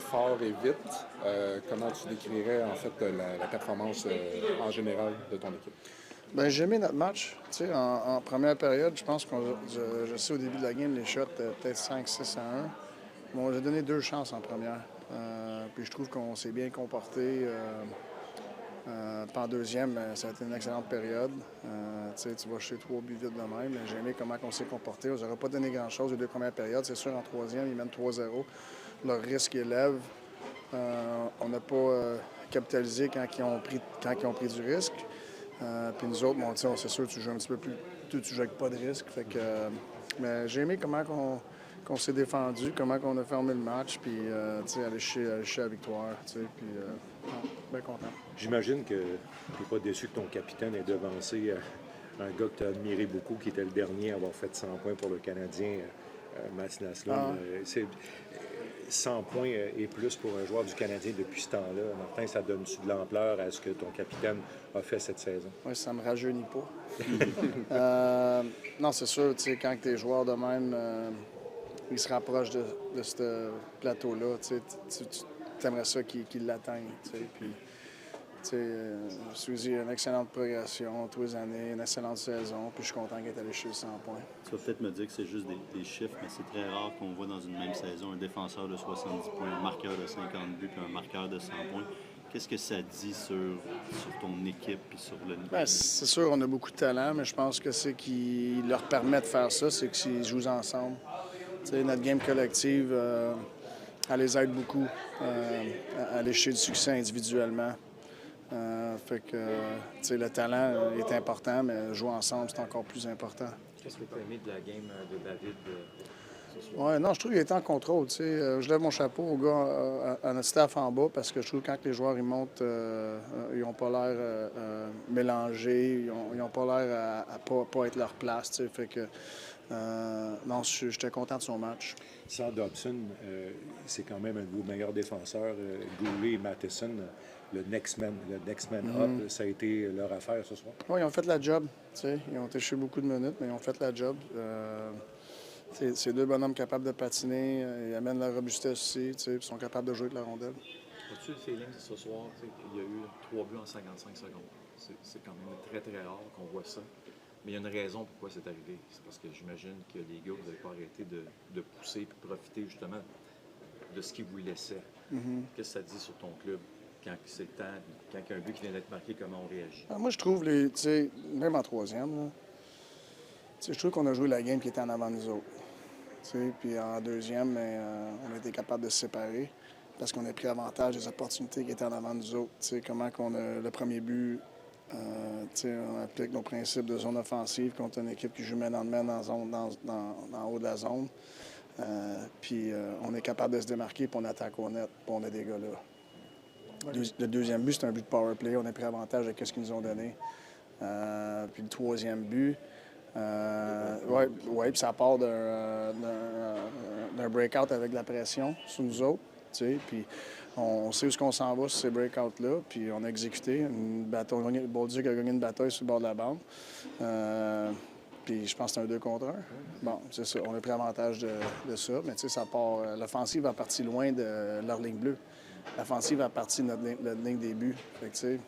fort et vite. Comment tu décrirais en fait la performance en général de ton équipe? Ben, j'ai aimé notre match. Tu sais, en première période, je pense je sais au début de la game, les shots étaient peut-être 5-6-1. Bon, j'ai donné 2 chances en première. Puis je trouve qu'on s'est bien comporté. Puis en deuxième, ça a été une excellente période. Tu sais, tu vas chez 3 buts vite de même. J'ai aimé comment on s'est comporté. On n'aurait pas donné grand-chose les 2 premières périodes. C'est sûr, en troisième, ils mènent 3-0. Leur risque élève. On n'a pas capitalisé quand ils ont pris du risque. Puis nous autres, bon, c'est sûr, tu joues un petit peu plus. Tu joues avec pas de risque. Fait que, mais j'ai aimé comment qu'on s'est défendu, comment on a fermé le match, puis aller chercher la victoire. Puis, bien content. J'imagine que tu n'es pas déçu que ton capitaine ait devancé un gars que tu as admiré beaucoup, qui était le dernier à avoir fait 100 points pour le Canadien, Mats Naslund. 100 points et plus pour un joueur du Canadien depuis ce temps-là. Martin, ça donne-tu de l'ampleur à ce que ton capitaine a fait cette saison? Oui, ça me rajeunit pas. Non, c'est sûr, quand tes joueurs de même, ils se rapprochent de ce plateau-là, tu aimerais ça qu'ils l'atteignent. Puis, Suzy a une excellente progression tous les années, une excellente saison, puis je suis content qu'il est allé chercher 100 points. Tu vas peut-être me dire que c'est juste des chiffres, mais c'est très rare qu'on voit dans une même saison un défenseur de 70 points, un marqueur de 50 buts, puis un marqueur de 100 points. Qu'est-ce que ça dit sur ton équipe et sur le niveau? Bien, c'est sûr, on a beaucoup de talent, mais je pense que ce qui leur permet de faire ça, c'est qu'ils jouent ensemble. Notre game collective, elle les aide beaucoup à aller chercher du succès individuellement. Fait que, le talent est important, mais jouer ensemble, c'est encore plus important. Qu'est-ce que tu as aimé de la game de David ce soir? Oui, non, je trouve qu'il était en contrôle. Je lève mon chapeau aux gars, à notre staff en bas, parce que je trouve que quand les joueurs ils montent, ils n'ont pas l'air mélangés, ils n'ont pas l'air à pas être leur place. Fait que, non, j'étais content de son match. Sans Dobson, c'est quand même un de vos meilleurs défenseurs. Goulet et Matheson, le next man up, ça a été leur affaire ce soir. Oui, ils ont fait la job. Ils ont touché beaucoup de minutes, mais ils ont fait la job. C'est 2 bonhommes capables de patiner, ils amènent la robustesse aussi, ils sont capables de jouer avec la rondelle. As-tu le feeling ce soir qu'il y a eu 3 buts en 55 secondes? C'est quand même très, très rare qu'on voit ça. Mais il y a une raison pourquoi c'est arrivé. C'est parce que j'imagine que les gars, vous n'avez pas arrêté de pousser et de profiter justement de ce qu'ils vous laissaient. Qu'est-ce que ça dit sur ton club quand c'est temps, quand il y a un but qui vient d'être marqué, comment on réagit? Moi, je trouve, même en troisième, là, je trouve qu'on a joué la game qui était en avant de nous autres. Puis en deuxième, on a été capable de se séparer parce qu'on a pris avantage des opportunités qui étaient en avant de nous autres. Comment qu'on a le premier but, on applique nos principes de zone offensive contre une équipe qui joue main dans le main dans haut de la zone. Puis on est capable de se démarquer, puis on attaque au net, puis on a des gars là. Le deuxième but, c'est un but de power play. On a pris avantage de ce qu'ils nous ont donné. Puis le troisième but, puis ça part d'un breakout avec de la pression sur nous autres. Puis on sait où on s'en va sur ces breakouts-là. Puis on a exécuté une bataille. Bolduc a gagné une bataille sur le bord de la bande. Puis je pense que c'est un 2 contre 1. Bon, c'est ça. On a pris avantage de ça. Mais ça part. L'offensive a parti loin de leur ligne bleue. L'offensive a parti de notre ligne des buts. Fait que,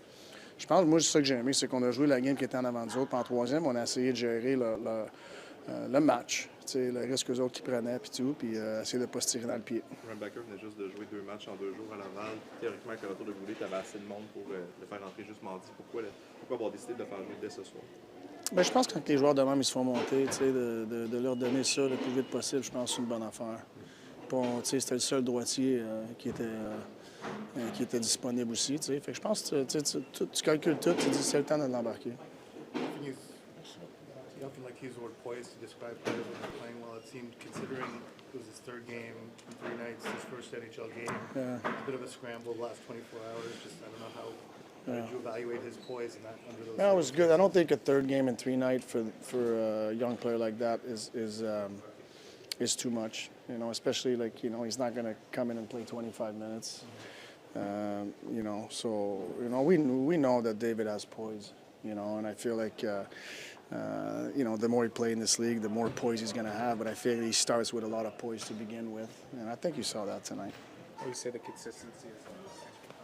je pense, moi, c'est ça que j'ai aimé, c'est qu'on a joué la game qui était en avant nous autres. Puis en troisième, on a essayé de gérer le match, le risque qu'eux autres qui prenaient, puis tout, puis essayer de ne pas se tirer dans le pied. Reinbacker venait juste de jouer 2 matchs en 2 jours à Laval. Théoriquement, avec le retour de Goulet, tu avais assez de monde pour le faire rentrer juste mardi. Pourquoi avoir décidé de le faire jouer dès ce soir? Bien, je pense que quand les joueurs de même ils se font monter, de leur donner ça le plus vite possible, je pense que c'est une bonne affaire. C'était le seul droitier qui était disponible aussi. Fait que je pense que tu calcules tout, tu dis c'est le temps de l'embarquer. You often like to use the word poised to describe players when they're playing well. It seemed, considering it was his 3rd game in 3 nights, his first NHL game, a bit of a scramble the last 24 hours. Just I don't know how did you evaluate his poise in that under those? Yeah, it was good. I don't think a 3rd game in 3 nights for a young player like that is too much. Especially he's not going to come in and play 25 minutes. We know that David has poise. And I feel like. The more he plays in this league, the more poise he's going to have. But I feel he starts with a lot of poise to begin with. And I think you saw that tonight. would you say the consistency is?